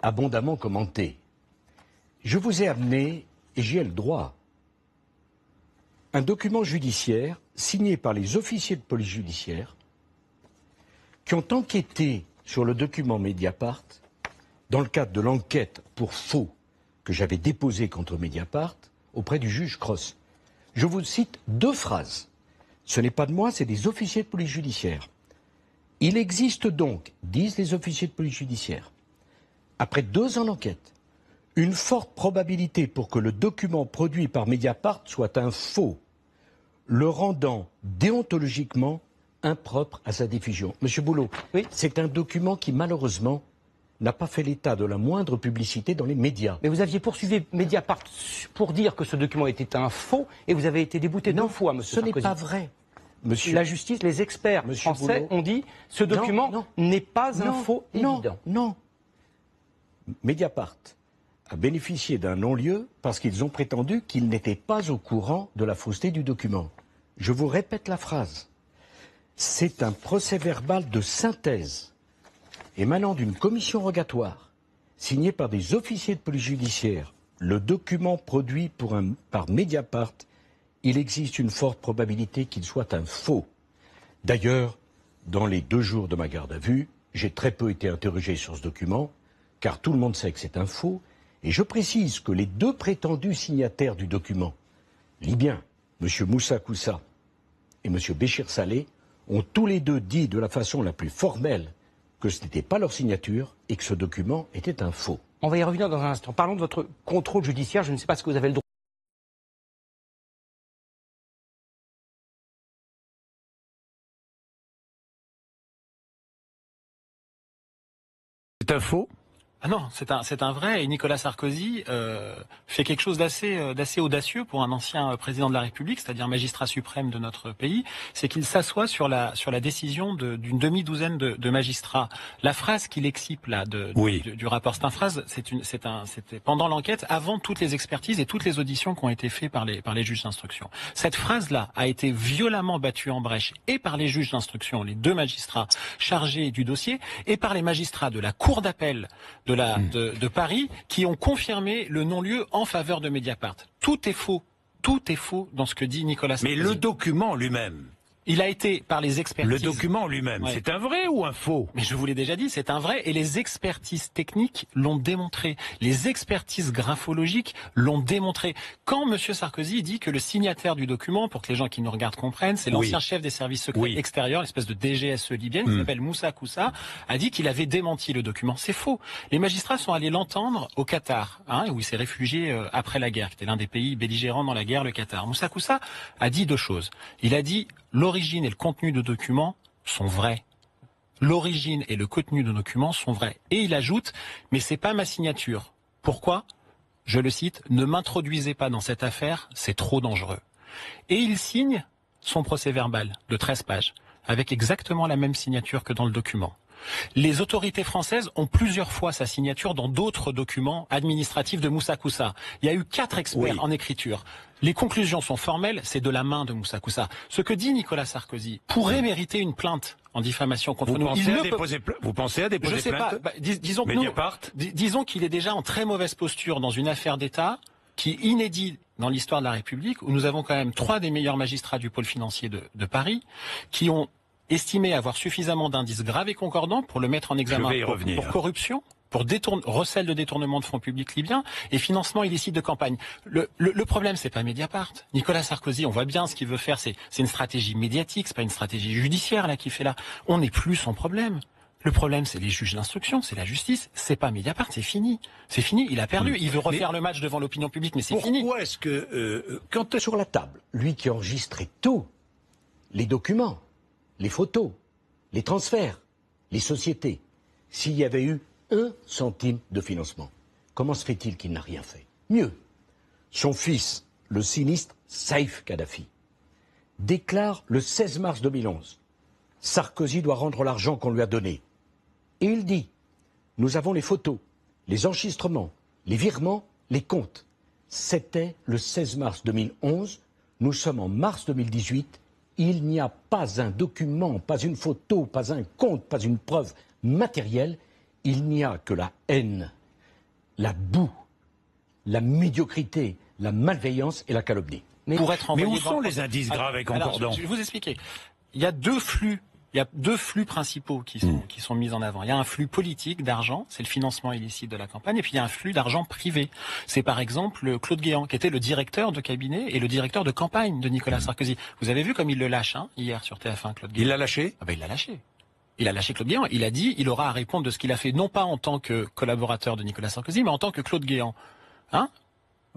abondamment commenté. Je vous ai amené, et j'y ai le droit, un document judiciaire signé par les officiers de police judiciaire qui ont enquêté sur le document Mediapart dans le cadre de l'enquête pour faux que j'avais déposée contre Mediapart auprès du juge Cross. Je vous cite 2 phrases. Ce n'est pas de moi, c'est des officiers de police judiciaire. Il existe donc, disent les officiers de police judiciaire, après 2 ans d'enquête, une forte probabilité pour que le document produit par Mediapart soit un faux, le rendant déontologiquement impropre à sa diffusion. Monsieur Boulot, oui, c'est un document qui malheureusement n'a pas fait l'état de la moindre publicité dans les médias. Mais vous aviez poursuivi Mediapart pour dire que ce document était un faux et vous avez été débouté 2 fois, monsieur Sarkozy. Ce n'est pas vrai. Monsieur, la justice, les experts français Boulot, ont dit ce document n'est pas un faux évident. Non. Mediapart a bénéficié d'un non-lieu parce qu'ils ont prétendu qu'ils n'étaient pas au courant de la fausseté du document. Je vous répète la phrase. C'est un procès-verbal de synthèse émanant d'une commission rogatoire signé par des officiers de police judiciaire. Le document produit par Mediapart, il existe une forte probabilité qu'il soit un faux. D'ailleurs, dans les 2 jours de ma garde à vue, j'ai très peu été interrogé sur ce document, car tout le monde sait que c'est un faux. Et je précise que les 2 prétendus signataires du document, libyens, M. Moussa Koussa et M. Béchir Saleh, ont tous les 2 dit de la façon la plus formelle que ce n'était pas leur signature et que ce document était un faux. On va y revenir dans un instant. Parlons de votre contrôle judiciaire. Je ne sais pas ce que vous avez le droit. C'est un faux? Ah non, c'est un vrai. Et Nicolas Sarkozy fait quelque chose d'assez audacieux pour un ancien président de la République, c'est-à-dire magistrat suprême de notre pays. C'est qu'il s'assoit sur la décision d'une demi-douzaine de magistrats. La phrase qu'il excipe là du rapport, c'est une phrase, c'était pendant l'enquête, avant toutes les expertises et toutes les auditions qui ont été faites par les juges d'instruction. Cette phrase-là a été violemment battue en brèche et par les juges d'instruction, les 2 magistrats chargés du dossier, et par les magistrats de la Cour d'appel de Paris, qui ont confirmé le non-lieu en faveur de Mediapart. Tout est faux dans ce que dit Nicolas Sarkozy. Mais le document lui-même, il a été par les expertises. Le document lui-même, c'est un vrai ou un faux? Mais je vous l'ai déjà dit, c'est un vrai, et les expertises techniques l'ont démontré. Les expertises graphologiques l'ont démontré. Quand M. Sarkozy dit que le signataire du document, pour que les gens qui nous regardent comprennent, c'est l'ancien chef des services secrets extérieurs, l'espèce de DGSE libyenne, qui s'appelle Moussa Koussa, a dit qu'il avait démenti le document. C'est faux. Les magistrats sont allés l'entendre au Qatar, où il s'est réfugié après la guerre, qui était l'un des pays belligérants dans la guerre, le Qatar. Moussa Koussa a dit 2 choses. Il a dit l'origine et le contenu de documents sont vrais. L'origine et le contenu de documents sont vrais. Et il ajoute, mais c'est pas ma signature. Pourquoi? Je le cite, ne m'introduisez pas dans cette affaire, c'est trop dangereux. Et il signe son procès-verbal de 13 pages, avec exactement la même signature que dans le document. Les autorités françaises ont plusieurs fois sa signature dans d'autres documents administratifs de Moussa Koussa. Il y a eu 4 experts en écriture. Les conclusions sont formelles, c'est de la main de Moussa Koussa. Ce que dit Nicolas Sarkozy pourrait mériter une plainte en diffamation contre nous. Vous pensez à déposer plainte? Disons qu'il est déjà en très mauvaise posture dans une affaire d'État qui est inédite dans l'histoire de la République, où nous avons quand même 3 des meilleurs magistrats du pôle financier de Paris, qui ont estimé avoir suffisamment d'indices graves et concordants pour le mettre en examen pour corruption, pour recel de détournement de fonds publics libyens et financement illicite de campagne. Le problème, c'est pas Mediapart. Nicolas Sarkozy, on voit bien ce qu'il veut faire, c'est une stratégie médiatique, c'est pas une stratégie judiciaire là qu'il fait là. On n'est plus son problème. Le problème, c'est les juges d'instruction, c'est la justice, c'est pas Mediapart, c'est fini. C'est fini, il a perdu. Il veut refaire le match devant l'opinion publique, mais c'est fini. Pourquoi est-ce que, quand sur la table, lui qui enregistrait tout, les documents, les photos, les transferts, les sociétés, s'il y avait eu 1 centime de financement, comment se fait-il qu'il n'a rien fait? Mieux, son fils, le sinistre Saïf Kadhafi, déclare le 16 mars 2011, Sarkozy doit rendre l'argent qu'on lui a donné. Et il dit, nous avons les photos, les enregistrements, les virements, les comptes. C'était le 16 mars 2011, nous sommes en mars 2018, il n'y a pas un document, pas une photo, pas un compte, pas une preuve matérielle, il n'y a que la haine, la boue, la médiocrité, la malveillance et la calomnie. Pour être envoyé où sont les indices graves et concordants? Je vais vous expliquer. Il y a deux flux. Il y a deux flux principaux qui sont mis en avant. Il y a un flux politique d'argent, c'est le financement illicite de la campagne, et puis il y a un flux d'argent privé. C'est par exemple Claude Guéant, qui était le directeur de cabinet et le directeur de campagne de Nicolas Sarkozy. Vous avez vu comme il le lâche hier sur TF1, Claude Guéant. Il l'a lâché? Ah ben il l'a lâché. Il a lâché Claude Guéant. Il a dit il aura à répondre de ce qu'il a fait, non pas en tant que collaborateur de Nicolas Sarkozy, mais en tant que Claude Guéant. Hein?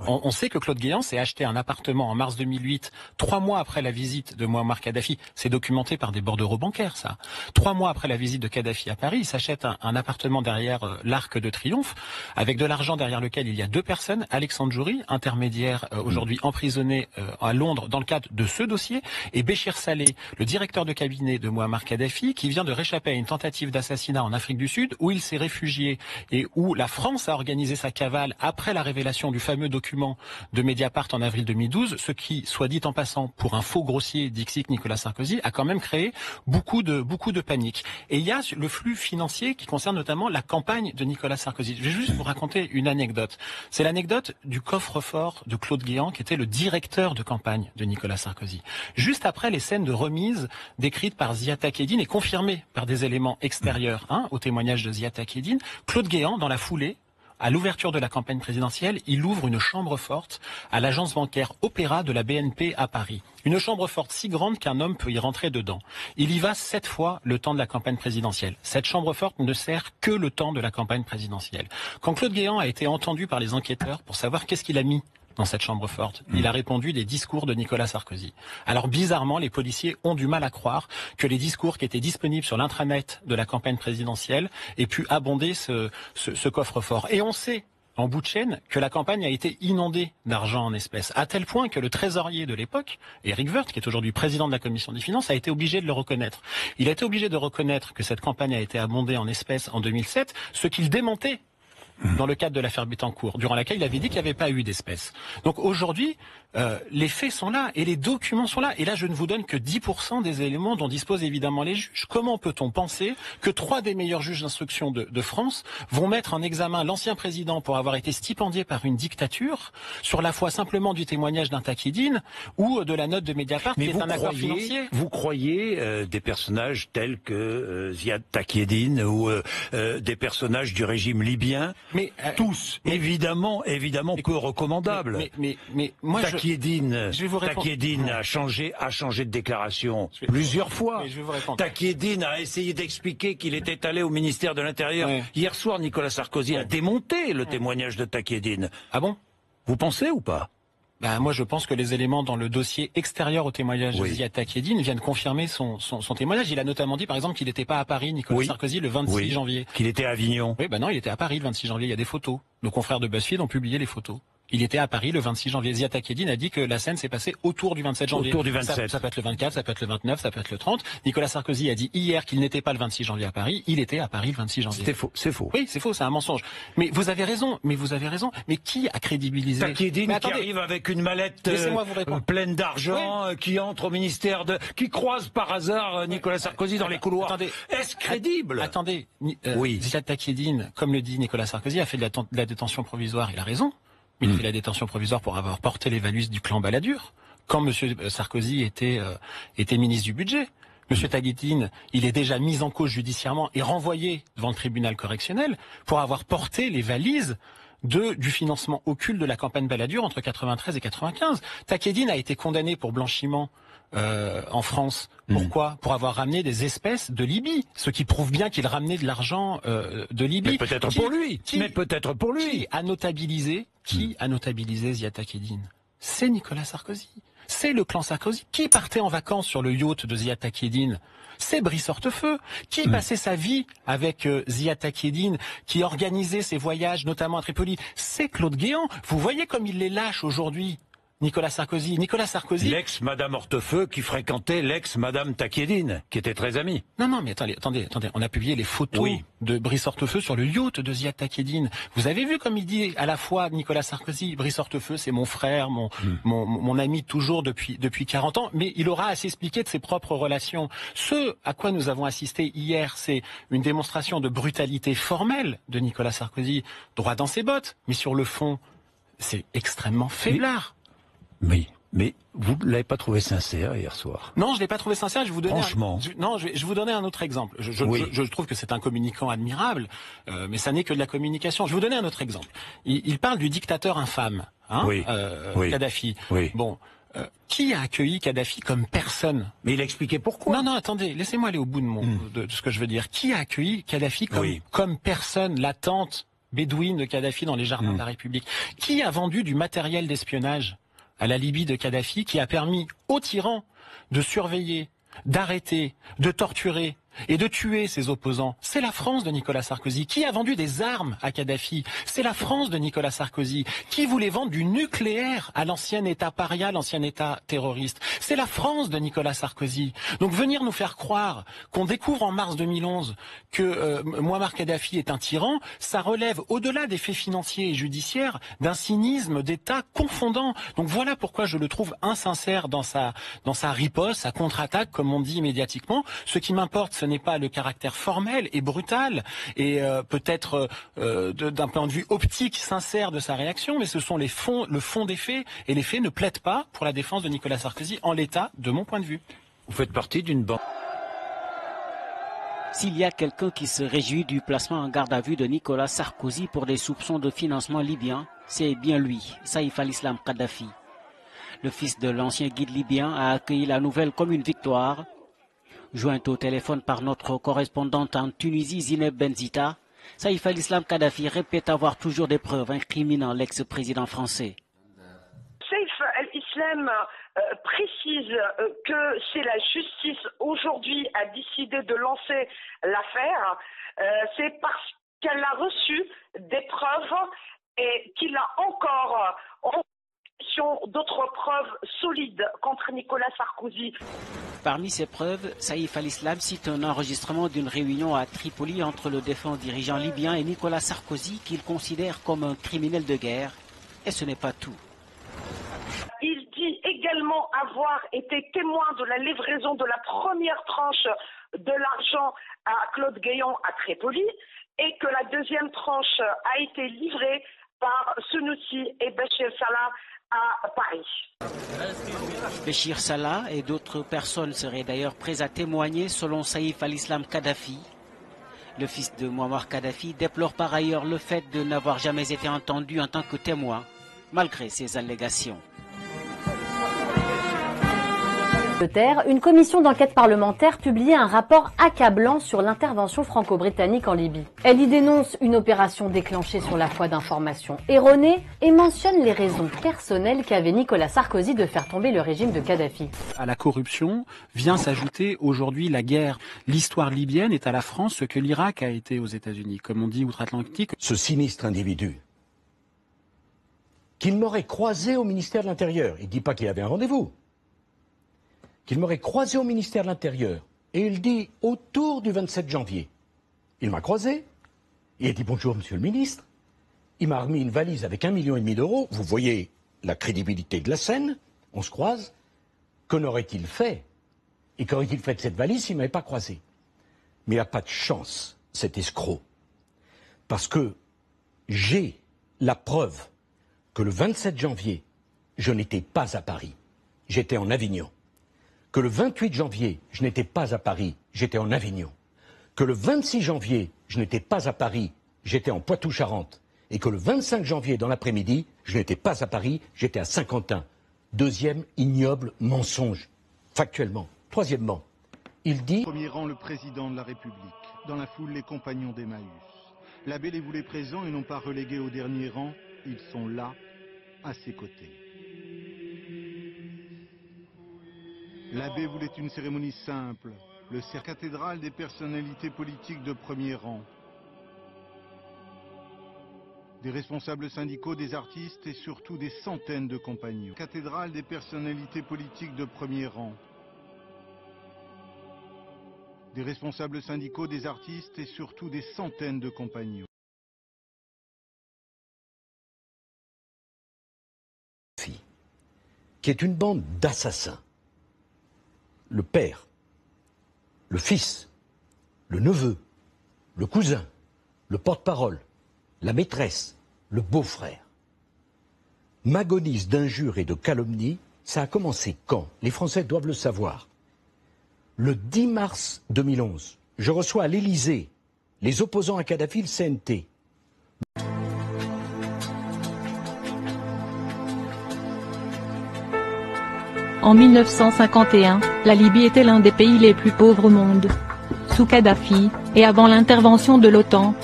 On sait que Claude Guéant s'est acheté un appartement en mars 2008, 3 mois après la visite de Mouammar Kadhafi. C'est documenté par des bordereaux bancaires, ça. 3 mois après la visite de Kadhafi à Paris, il s'achète un appartement derrière l'Arc de Triomphe, avec de l'argent derrière lequel il y a 2 personnes. Alexandre Joury, intermédiaire aujourd'hui emprisonné à Londres dans le cadre de ce dossier, et Béchir Saleh, le directeur de cabinet de Mouammar Kadhafi, qui vient de réchapper à une tentative d'assassinat en Afrique du Sud, où il s'est réfugié et où la France a organisé sa cavale après la révélation du fameux document de Mediapart en avril 2012, ce qui, soit dit en passant, pour un faux grossier dixit Nicolas Sarkozy, a quand même créé beaucoup de panique. Et il y a le flux financier qui concerne notamment la campagne de Nicolas Sarkozy. Je vais juste vous raconter une anecdote. C'est l'anecdote du coffre-fort de Claude Guéant, qui était le directeur de campagne de Nicolas Sarkozy. Juste après les scènes de remise décrites par Zia Takedine et confirmées par des éléments extérieurs au témoignage de Zia Takedine, Claude Guéant, dans la foulée, à l'ouverture de la campagne présidentielle, il ouvre une chambre forte à l'agence bancaire Opéra de la BNP à Paris. Une chambre forte si grande qu'un homme peut y rentrer dedans. Il y va 7 fois le temps de la campagne présidentielle. Cette chambre forte ne sert que le temps de la campagne présidentielle. Quand Claude Guéant a été entendu par les enquêteurs pour savoir qu'est-ce qu'il a mis dans cette chambre forte, il a répondu des discours de Nicolas Sarkozy. Alors bizarrement, les policiers ont du mal à croire que les discours qui étaient disponibles sur l'intranet de la campagne présidentielle aient pu abonder ce coffre-fort. Et on sait, en bout de chaîne, que la campagne a été inondée d'argent en espèces, à tel point que le trésorier de l'époque, Éric Woerth, qui est aujourd'hui président de la Commission des Finances, a été obligé de le reconnaître. Il a été obligé de reconnaître que cette campagne a été abondée en espèces en 2007, ce qu'il démentait dans le cadre de l'affaire Bettencourt, durant laquelle il avait dit qu'il n'y avait pas eu d'espèces. Donc aujourd'hui, les faits sont là et les documents sont là. Et là, je ne vous donne que 10% des éléments dont disposent évidemment les juges. Comment peut-on penser que 3 des meilleurs juges d'instruction de France vont mettre en examen l'ancien président pour avoir été stipendié par une dictature sur la foi simplement du témoignage d'un Takedine ou de la note de Mediapart qui est un accord financier? Vous croyez des personnages tels que Ziad Takedine ou des personnages du régime libyen? Mais tous, évidemment peu recommandables. Mais moi, Takedine, je vais vous répondre. Takedine a changé de déclaration plusieurs fois. Mais je vais vous répondre. Takedine a essayé d'expliquer qu'il était allé au ministère de l'Intérieur. Ouais. Hier soir, Nicolas Sarkozy a démonté le témoignage de Takedine. Ah bon? Vous pensez ou pas? Moi, je pense que les éléments dans le dossier extérieur au témoignage de Zia Takedine viennent confirmer son témoignage. Il a notamment dit, par exemple, qu'il n'était pas à Paris, Nicolas Sarkozy, le 26 janvier. Qu'il était à Avignon. Oui, non, il était à Paris le 26 janvier. Il y a des photos. Nos confrères de BuzzFeed ont publié les photos. Il était à Paris le 26 janvier. Zia Takedine a dit que la scène s'est passée autour du 27 janvier. Autour du 27. Ça peut être le 24, ça peut être le 29, ça peut être le 30. Nicolas Sarkozy a dit hier qu'il n'était pas le 26 janvier à Paris. Il était à Paris le 26 janvier. C'était faux. C'est faux. Oui, c'est faux, c'est un mensonge. Mais vous avez raison. Mais qui a crédibilisé Takedine qui arrive avec une mallette pleine d'argent, qui entre au ministère qui croise par hasard Nicolas Sarkozy dans les couloirs. Est-ce crédible? Attendez. Zia Takedine, comme le dit Nicolas Sarkozy, a fait de la détention provisoire. Il a raison. Il a fait la détention provisoire pour avoir porté les valises du clan Balladur, quand M. Sarkozy était ministre du Budget. M. Takedine, il est déjà mis en cause judiciairement et renvoyé devant le tribunal correctionnel pour avoir porté les valises du financement occulte de la campagne Balladur entre 93 et 95. Takedine a été condamné pour blanchiment en France. Pourquoi? Pour avoir ramené des espèces de Libye, ce qui prouve bien qu'il ramenait de l'argent de Libye. Mais peut-être pour lui. Qui a notabilisé Zia Takedine? C'est Nicolas Sarkozy. C'est le clan Sarkozy. Qui partait en vacances sur le yacht de Zia Takedine? C'est Brice Hortefeux. Qui passait sa vie avec Zia Takedine, qui organisait ses voyages, notamment à Tripoli? C'est Claude Guéant. Vous voyez comme il les lâche aujourd'hui. Nicolas Sarkozy. Nicolas Sarkozy... L'ex-Madame Hortefeux qui fréquentait l'ex-Madame Taquiedine, qui étaient très amis. Non, mais attendez. On a publié les photos de Brice Hortefeux sur le yacht de Ziad Taquiedine. Vous avez vu comme il dit à la fois Nicolas Sarkozy, Brice Hortefeux, c'est mon frère, mon ami toujours depuis 40 ans, mais il aura à s'expliquer de ses propres relations. Ce à quoi nous avons assisté hier, c'est une démonstration de brutalité formelle de Nicolas Sarkozy, droit dans ses bottes, mais sur le fond, c'est extrêmement faiblard. Oui, mais vous ne l'avez pas trouvé sincère hier soir. Non, je l'ai pas trouvé sincère. Je vais vous donner Franchement. je vais vous donner un autre exemple. Je trouve que c'est un communicant admirable, mais ça n'est que de la communication. Je vais vous donner un autre exemple. Il parle du dictateur infâme, Kadhafi. Oui. Bon, qui a accueilli Kadhafi comme personne? Mais il a expliqué pourquoi. Non, attendez, laissez-moi aller au bout de ce que je veux dire. Qui a accueilli Kadhafi comme personne, la tante bédouine de Kadhafi dans les jardins de la République? Qui a vendu du matériel d'espionnage à la Libye de Kadhafi, qui a permis aux tyrans de surveiller, d'arrêter, de torturer et de tuer ses opposants? C'est la France de Nicolas Sarkozy. Qui a vendu des armes à Kadhafi? C'est la France de Nicolas Sarkozy. Qui voulait vendre du nucléaire à l'ancien État paria, l'ancien État terroriste? C'est la France de Nicolas Sarkozy. Donc venir nous faire croire qu'on découvre en mars 2011 que Mouammar Kadhafi est un tyran, ça relève au-delà des faits financiers et judiciaires d'un cynisme d'État confondant. Donc voilà pourquoi je le trouve insincère dans sa riposte, sa contre-attaque, comme on dit médiatiquement. Ce qui m'importe, ce n'est pas le caractère formel et brutal et peut-être d'un point de vue optique sincère de sa réaction, mais ce sont le fond des faits, et les faits ne plaident pas pour la défense de Nicolas Sarkozy en l'état, de mon point de vue. Vous faites partie d'une bande. S'il y a quelqu'un qui se réjouit du placement en garde à vue de Nicolas Sarkozy pour des soupçons de financement libyen, c'est bien lui, Saïf al-Islam Kadhafi. Le fils de l'ancien guide libyen a accueilli la nouvelle comme une victoire. Jointe au téléphone par notre correspondante en Tunisie, Zineb Benzita, Saïf al-Islam Kadhafi répète avoir toujours des preuves incriminant l'ex-président français. Saïf al-Islam précise que c'est la justice aujourd'hui a décidé de lancer l'affaire. C'est parce qu'elle a reçu des preuves et qu'il a encore d'autres preuves solides contre Nicolas Sarkozy. Parmi ces preuves, Saïf al-Islam cite un enregistrement d'une réunion à Tripoli entre le défunt dirigeant libyen et Nicolas Sarkozy qu'il considère comme un criminel de guerre. Et ce n'est pas tout. Il dit également avoir été témoin de la livraison de la première tranche de l'argent à Claude Guéant à Tripoli et que la deuxième tranche a été livrée par Sunusi et Béchir Salah à Paris. Béchir Salah et d'autres personnes seraient d'ailleurs prêts à témoigner selon Saïf al-Islam Kadhafi. Le fils de Mouammar Kadhafi déplore par ailleurs le fait de n'avoir jamais été entendu en tant que témoin, malgré ces allégations. Une commission d'enquête parlementaire publie un rapport accablant sur l'intervention franco-britannique en Libye. Elle y dénonce une opération déclenchée sur la foi d'informations erronées et mentionne les raisons personnelles qu'avait Nicolas Sarkozy de faire tomber le régime de Kadhafi. À la corruption vient s'ajouter aujourd'hui la guerre. L'histoire libyenne est à la France ce que l'Irak a été aux États-Unis, comme on dit outre-Atlantique. Ce sinistre individu, qu'il m'aurait croisé au ministère de l'Intérieur, il ne dit pas qu'il avait un rendez-vous, qu'il m'aurait croisé au ministère de l'Intérieur, et il dit autour du 27 janvier. Il m'a croisé, il a dit bonjour monsieur le ministre, il m'a remis une valise avec 1,5 million d'euros, vous voyez la crédibilité de la scène, on se croise, qu'en aurait-il fait? Et qu'aurait-il fait de cette valise s'il ne m'avait pas croisé? Mais il n'a pas de chance, cet escroc, parce que j'ai la preuve que le 27 janvier, je n'étais pas à Paris, j'étais en Avignon. Que le 28 janvier, je n'étais pas à Paris, j'étais en Avignon. Que le 26 janvier, je n'étais pas à Paris, j'étais en Poitou-Charentes. Et que le 25 janvier, dans l'après-midi, je n'étais pas à Paris, j'étais à Saint-Quentin. Deuxième ignoble mensonge, factuellement. Troisièmement, il dit... Au premier rang, le président de la République. Dans la foule, les compagnons d'Emmaüs. L'abbé les voulait présents et non pas relégués au dernier rang. Ils sont là, à ses côtés. L'abbé voulait une cérémonie simple, le cercle cathédral des personnalités politiques de premier rang. Des responsables syndicaux, des artistes et surtout des centaines de compagnons. Cathédrale des personnalités politiques de premier rang. Des responsables syndicaux, des artistes et surtout des centaines de compagnons. Qui est une bande d'assassins. Le père, le fils, le neveu, le cousin, le porte-parole, la maîtresse, le beau-frère. M'agonise d'injures et de calomnies, ça a commencé quand? Les Français doivent le savoir. Le 10 mars 2011, je reçois à l'Élysée les opposants à Kadhafi, le CNT. En 1951, la Libye était l'un des pays les plus pauvres au monde. Sous Kadhafi, et avant l'intervention de l'OTAN,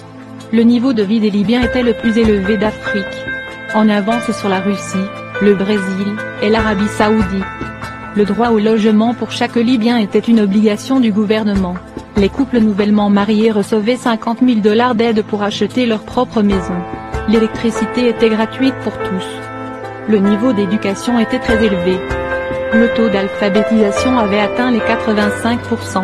le niveau de vie des Libyens était le plus élevé d'Afrique. En avance sur la Russie, le Brésil, et l'Arabie Saoudite. Le droit au logement pour chaque Libyen était une obligation du gouvernement. Les couples nouvellement mariés recevaient 50 000 $ d'aide pour acheter leur propre maison. L'électricité était gratuite pour tous. Le niveau d'éducation était très élevé. Le taux d'alphabétisation avait atteint les 85%.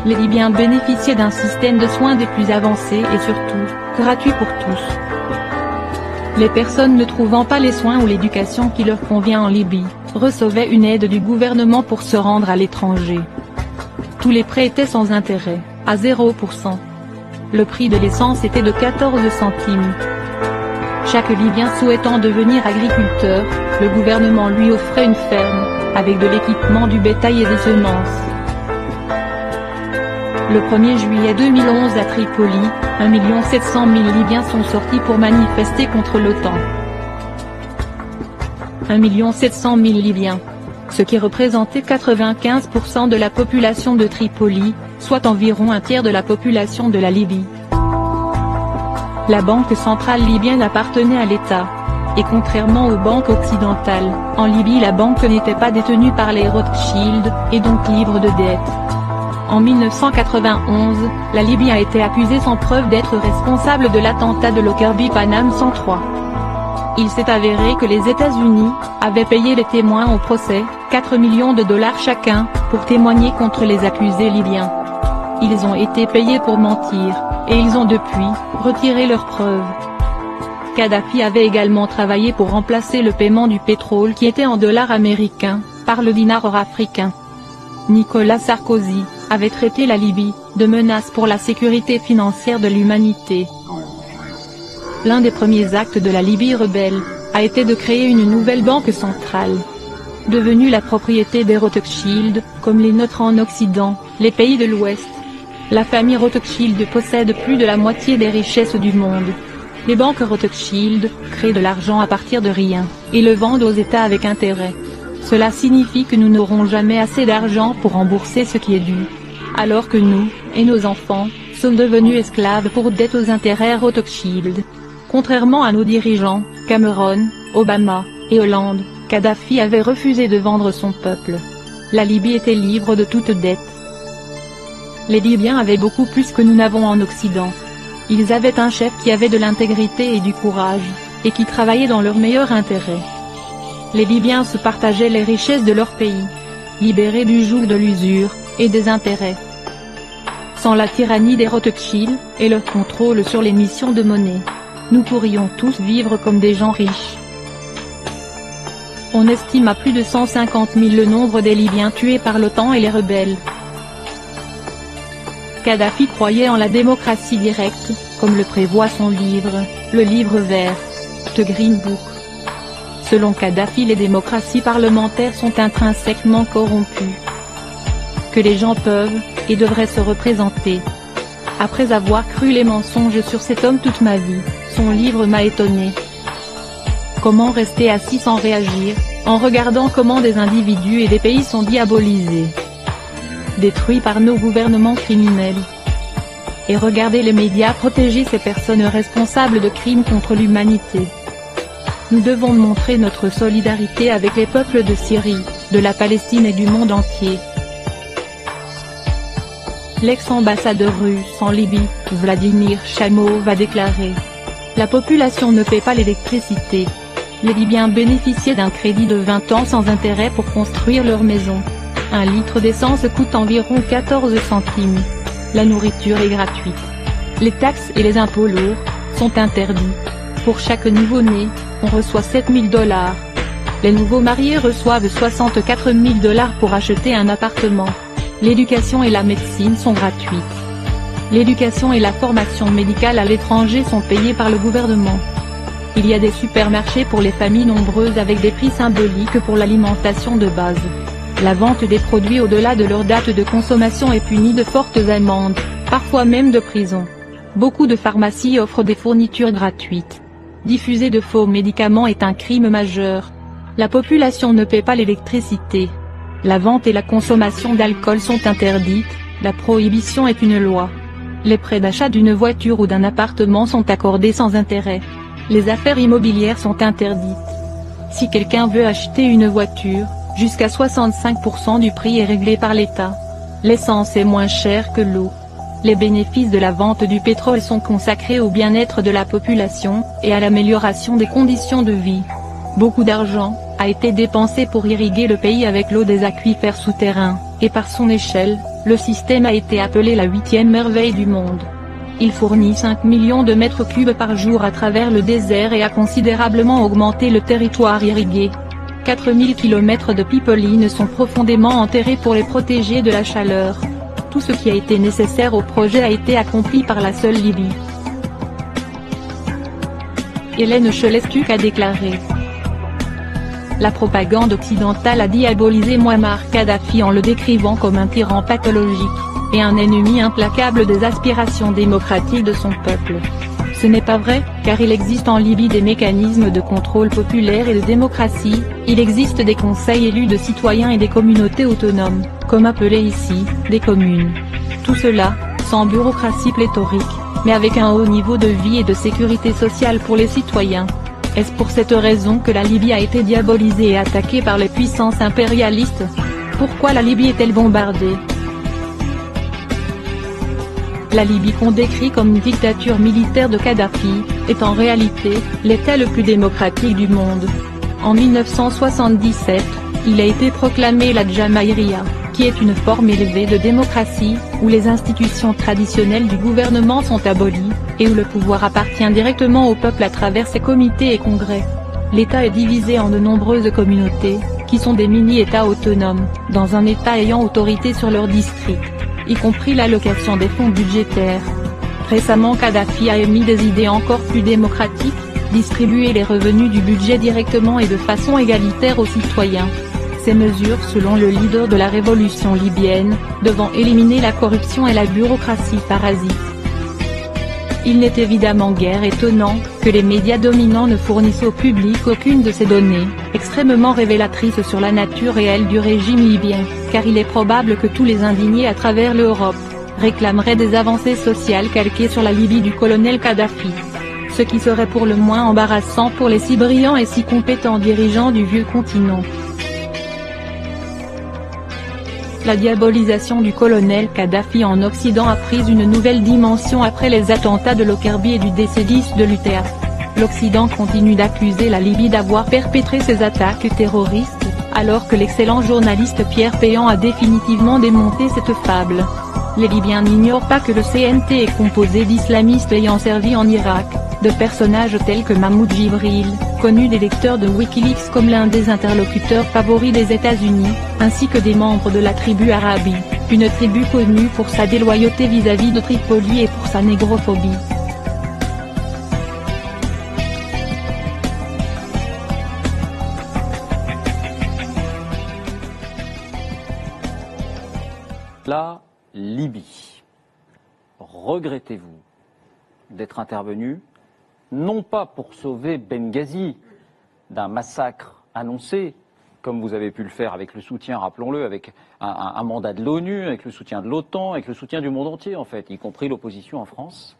Les Libyens bénéficiaient d'un système de soins des plus avancés et surtout, gratuit pour tous. Les personnes ne trouvant pas les soins ou l'éducation qui leur convient en Libye, recevaient une aide du gouvernement pour se rendre à l'étranger. Tous les prêts étaient sans intérêt, à 0%. Le prix de l'essence était de 14 centimes. Chaque Libyen souhaitant devenir agriculteur, le gouvernement lui offrait une ferme, avec de l'équipement, du bétail et des semences. Le 1er juillet 2011 à Tripoli, 1 700 000 Libyens sont sortis pour manifester contre l'OTAN. 1 700 000 Libyens. Ce qui représentait 95% de la population de Tripoli, soit environ un tiers de la population de la Libye. La banque centrale libyenne appartenait à l'État. Et contrairement aux banques occidentales, en Libye la banque n'était pas détenue par les Rothschild, et donc libre de dettes. En 1991, la Libye a été accusée sans preuve d'être responsable de l'attentat de Lockerbie Paname 103. Il s'est avéré que les États-Unis avaient payé les témoins au procès, 4 millions de $ chacun, pour témoigner contre les accusés libyens. Ils ont été payés pour mentir, et ils ont depuis retiré leurs preuves. Kadhafi avait également travaillé pour remplacer le paiement du pétrole qui était en dollars américains, par le dinar africain. Nicolas Sarkozy avait traité la Libye de menace pour la sécurité financière de l'humanité. L'un des premiers actes de la Libye rebelle a été de créer une nouvelle banque centrale. Devenue la propriété des Rothschild, comme les nôtres en Occident, les pays de l'Ouest. La famille Rothschild possède plus de la moitié des richesses du monde. Les banques Rothschild créent de l'argent à partir de rien, et le vendent aux États avec intérêt. Cela signifie que nous n'aurons jamais assez d'argent pour rembourser ce qui est dû. Alors que nous, et nos enfants, sommes devenus esclaves pour dette aux intérêts Rothschild. Contrairement à nos dirigeants, Cameron, Obama, et Hollande, Kadhafi avait refusé de vendre son peuple. La Libye était libre de toute dette. Les Libyens avaient beaucoup plus que nous n'avons en Occident. Ils avaient un chef qui avait de l'intégrité et du courage, et qui travaillait dans leur meilleur intérêt. Les Libyens se partageaient les richesses de leur pays, libérés du joug de l'usure, et des intérêts. Sans la tyrannie des Rothschild, et leur contrôle sur l'émission de monnaie, nous pourrions tous vivre comme des gens riches. On estime à plus de 150 000 le nombre des Libyens tués par l'OTAN et les rebelles. Kadhafi croyait en la démocratie directe, comme le prévoit son livre, le livre vert, The Green Book. Selon Kadhafi, les démocraties parlementaires sont intrinsèquement corrompues. Que les gens peuvent, et devraient se représenter. Après avoir cru les mensonges sur cet homme toute ma vie, son livre m'a étonné. Comment rester assis sans réagir, en regardant comment des individus et des pays sont diabolisés, détruits par nos gouvernements criminels. Et regarder les médias protéger ces personnes responsables de crimes contre l'humanité. Nous devons montrer notre solidarité avec les peuples de Syrie, de la Palestine et du monde entier. L'ex-ambassadeur russe en Libye, Vladimir Chamov, a déclaré: La population ne paie pas l'électricité. Les Libyens bénéficiaient d'un crédit de 20 ans sans intérêt pour construire leur maison. Un litre d'essence coûte environ 14 centimes. La nourriture est gratuite. Les taxes et les impôts lourds sont interdits. Pour chaque nouveau-né, on reçoit 7 000 $. Les nouveaux mariés reçoivent 64 000 $ pour acheter un appartement. L'éducation et la médecine sont gratuites. L'éducation et la formation médicale à l'étranger sont payées par le gouvernement. Il y a des supermarchés pour les familles nombreuses avec des prix symboliques pour l'alimentation de base. La vente des produits au-delà de leur date de consommation est punie de fortes amendes, parfois même de prison. Beaucoup de pharmacies offrent des fournitures gratuites. Diffuser de faux médicaments est un crime majeur. La population ne paie pas l'électricité. La vente et la consommation d'alcool sont interdites, la prohibition est une loi. Les prêts d'achat d'une voiture ou d'un appartement sont accordés sans intérêt. Les affaires immobilières sont interdites. Si quelqu'un veut acheter une voiture, jusqu'à 65% du prix est réglé par l'État. L'essence est moins chère que l'eau. Les bénéfices de la vente du pétrole sont consacrés au bien-être de la population, et à l'amélioration des conditions de vie. Beaucoup d'argent a été dépensé pour irriguer le pays avec l'eau des aquifères souterrains, et par son échelle, le système a été appelé la 8e merveille du monde. Il fournit 5 millions de mètres cubes par jour à travers le désert et a considérablement augmenté le territoire irrigué. 4000 km de pipelines sont profondément enterrés pour les protéger de la chaleur. Tout ce qui a été nécessaire au projet a été accompli par la seule Libye. Hélène Chelestuk a déclaré: la propagande occidentale a diabolisé Mouammar Kadhafi en le décrivant comme un tyran pathologique, et un ennemi implacable des aspirations démocratiques de son peuple. Ce n'est pas vrai, car il existe en Libye des mécanismes de contrôle populaire et de démocratie, il existe des conseils élus de citoyens et des communautés autonomes, comme appelées ici, des communes. Tout cela, sans bureaucratie pléthorique, mais avec un haut niveau de vie et de sécurité sociale pour les citoyens. Est-ce pour cette raison que la Libye a été diabolisée et attaquée par les puissances impérialistes? Pourquoi la Libye est-elle bombardée? La Libye qu'on décrit comme une dictature militaire de Kadhafi, est en réalité, l'État le plus démocratique du monde. En 1977, il a été proclamé la Jamaïria, qui est une forme élevée de démocratie, où les institutions traditionnelles du gouvernement sont abolies, et où le pouvoir appartient directement au peuple à travers ses comités et congrès. L'État est divisé en de nombreuses communautés, qui sont des mini-États autonomes, dans un État ayant autorité sur leur district, y compris l'allocation des fonds budgétaires. Récemment Kadhafi a émis des idées encore plus démocratiques, distribuer les revenus du budget directement et de façon égalitaire aux citoyens. Ces mesures selon le leader de la révolution libyenne, devant éliminer la corruption et la bureaucratie parasite. Il n'est évidemment guère étonnant, que les médias dominants ne fournissent au public aucune de ces données, extrêmement révélatrices sur la nature réelle du régime libyen, car il est probable que tous les indignés à travers l'Europe, réclameraient des avancées sociales calquées sur la Libye du colonel Kadhafi. Ce qui serait pour le moins embarrassant pour les si brillants et si compétents dirigeants du vieux continent. La diabolisation du colonel Kadhafi en Occident a pris une nouvelle dimension après les attentats de Lockerbie et du décès de l'UTA. L'Occident continue d'accuser la Libye d'avoir perpétré ces attaques terroristes, alors que l'excellent journaliste Pierre Péan a définitivement démonté cette fable. Les Libyens n'ignorent pas que le CNT est composé d'islamistes ayant servi en Irak, de personnages tels que Mahmoud Jibril, connu des lecteurs de Wikileaks comme l'un des interlocuteurs favoris des États-Unis, ainsi que des membres de la tribu Arabi, une tribu connue pour sa déloyauté vis-à-vis de Tripoli et pour sa négrophobie. La Libye. Regrettez-vous d'être intervenu, non pas pour sauver Benghazi d'un massacre annoncé, comme vous avez pu le faire avec le soutien, rappelons-le, avec un mandat de l'ONU, avec le soutien de l'OTAN, avec le soutien du monde entier en fait, y compris l'opposition en France,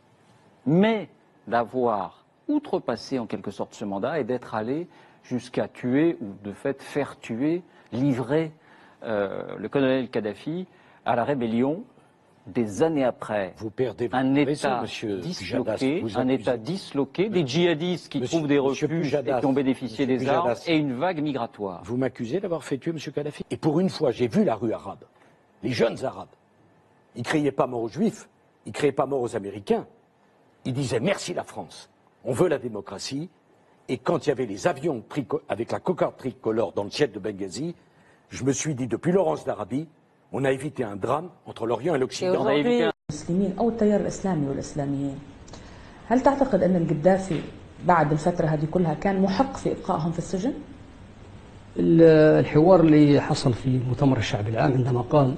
mais d'avoir outrepassé en quelque sorte ce mandat et d'être allé jusqu'à tuer ou de fait faire tuer, livrer le colonel Kadhafi à la rébellion des années après, vous perdez un État disloqué, des djihadistes qui trouvent des refuges et qui ont bénéficié des armes, et une vague migratoire. Vous m'accusez d'avoir fait tuer M. Kadhafi. Et pour une fois, j'ai vu la rue arabe, les jeunes arabes. Ils ne criaient pas mort aux Juifs, ils ne criaient pas mort aux Américains. Ils disaient merci la France, on veut la démocratie. Et quand il y avait les avions avec la cocarde tricolore dans le ciel de Benghazi, je me suis dit, depuis Laurence d'Arabie, on a évité un drame entre l'Orient et l'Occident. المسلمين أو التيار الإسلامي والإسلاميين، هل تعتقد أن القذافي بعد الفترة هذه كلها كان محق في إبقائهم في السجن؟ الحوار اللي حصل في مؤتمر الشعب العام عندما قال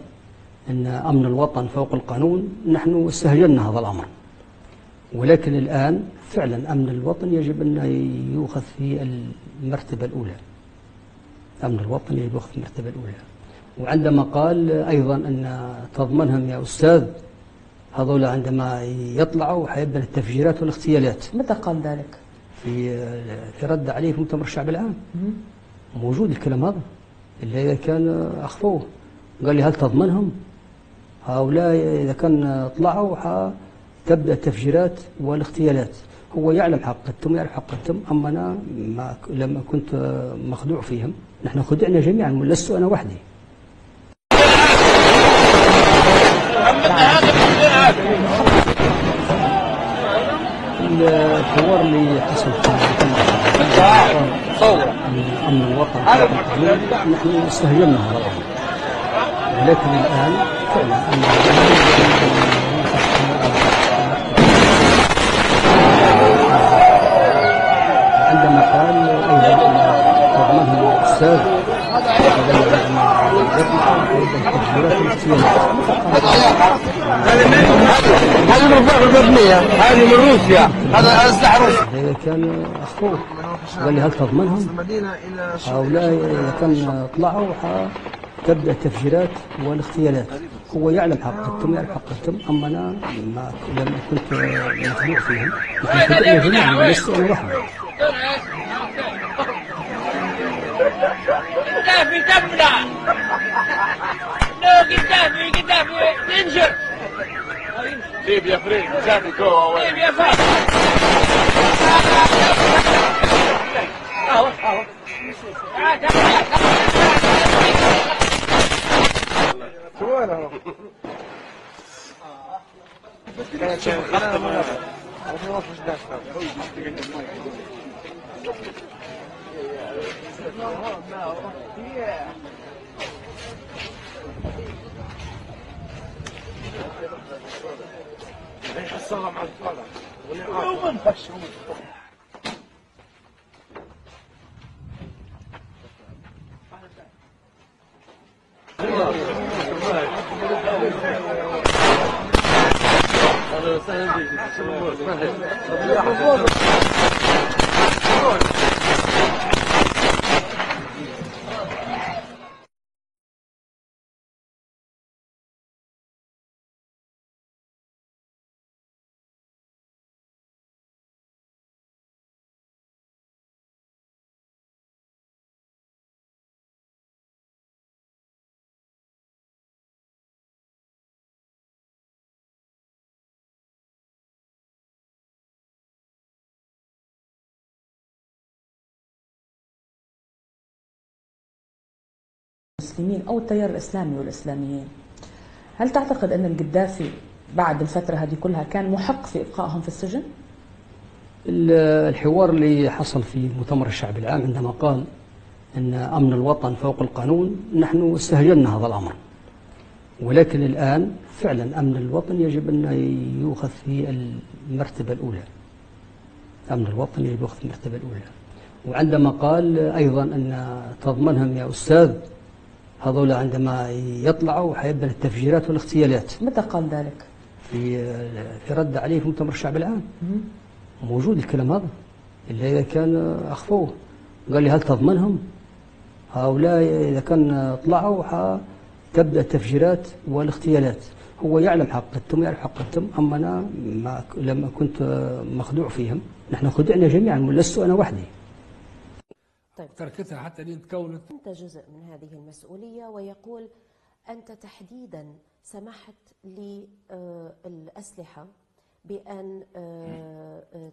أن أمن الوطن فوق القانون، نحن استهجنا هذا الأمر، ولكن الآن فعلا أمن الوطن يجب أن يؤخذ في المرتبة الأولى. أمن الوطن يجب يؤخذ في المرتبة الأولى. وعندما قال أيضا أن تضمنهم يا أستاذ هذول عندما يطلعوا حيبدأ التفجيرات والاغتيالات. متى قال ذلك؟ في رد عليه في مؤتمر الشعب العام. موجود الكلام هذا اللي كان أخفوه. قال لي هل تضمنهم؟ هؤلاء إذا كان طلعوا تبدأ التفجيرات والاغتيالات. هو يعلم حقيقتهم، يعرف حقيقتهم، أما أنا لما كنت مخدوع فيهم. نحن خدعنا جميعا ولست أنا وحدي. الحوار اللي حصل في أمن الوطن نحن استهجنا هذا الأمر، ولكن الآن فعلا عندما قال أيضا تضمنهم الأستاذ هذه من الربية، هذه من روسيا، هذا سلاح روسي. كان أخوه قال لي هل تضمنهم؟ هؤلاء إذا كان طلعوا تبدأ التفجيرات والاغتيالات. هو يعلم حقيقتهم، يعرف حقيقتهم، أما أنا لما كنت مخدوع فيهم. نحن خدعنا جميعا ولست أنا وحدي. قذافي تبلع. نو قذافي ينشر. ليبيا فري، قذافي جو أوي. ليبيا فري. المسلمين أو التيار الإسلامي والإسلاميين، هل تعتقد أن القذافي بعد الفترة هذه كلها كان محق في إبقائهم في السجن؟ الحوار اللي حصل في مؤتمر الشعب العام عندما قال أن أمن الوطن فوق القانون، نحن استهجنا هذا الأمر، ولكن الآن فعلا أمن الوطن يجب أن يؤخذ في المرتبة الأولى. أمن الوطن يجب يؤخذ في المرتبة الأولى. وعندما قال أيضا أن تضمنهم يا أستاذ هذول عندما يطلعوا حيبدأ التفجيرات والاغتيالات. متى قال ذلك؟ في رد عليه في مؤتمر الشعب العام. موجود الكلام هذا اللي كان أخفوه. قال لي هل تضمنهم؟ هؤلاء إذا كان طلعوا تبدأ التفجيرات والاغتيالات. هو يعلم حقيقتهم، يعرف حقيقتهم، أما أنا لما كنت مخدوع فيهم. نحن خدعنا جميعا ولست أنا وحدي. طيب تركتها حتى دي تكونت. أنت جزء من هذه المسؤولية، ويقول أنت تحديدا سمحت للأسلحة بأن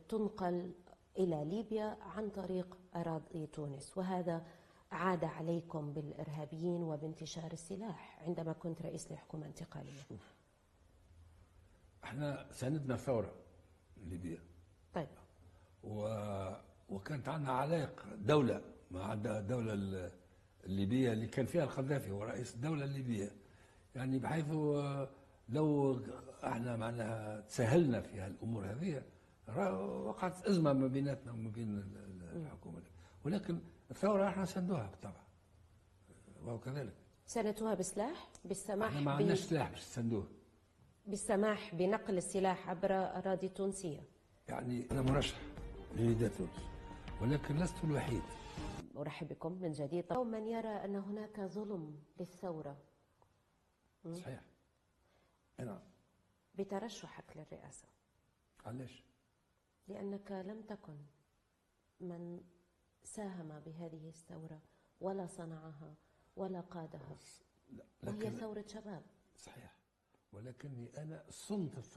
تنقل إلى ليبيا عن طريق أراضي تونس، وهذا عاد عليكم بالإرهابيين وبانتشار السلاح عندما كنت رئيس لحكومة انتقالية. احنا ساندنا ثورة ليبيا. طيب. وكانت عندنا علاقة دولة مع الدولة الليبية اللي كان فيها القذافي هو رئيس الدولة الليبية، يعني بحيث لو احنا معناها تساهلنا في هالامور هذه وقعت ازمه ما بيناتنا وما بين الحكومه، ولكن الثوره احنا سندوها بالطبع وهو كذلك. سندتوها بسلاح؟ بالسماح احنا ما عندناش سلاح باش نسندوه. بالسماح بنقل السلاح عبر اراضي تونسيه. يعني انا مرشح لنداء تونس ولكن لست الوحيد. ارحب بكم من جديد. من يرى ان هناك ظلم للثوره. صحيح. نعم. بترشحك للرئاسة. علاش؟ لأنك لم تكن من ساهم بهذه الثورة ولا صنعها ولا قادها، وهي ثورة شباب. صحيح، ولكني أنا صنت الثورة.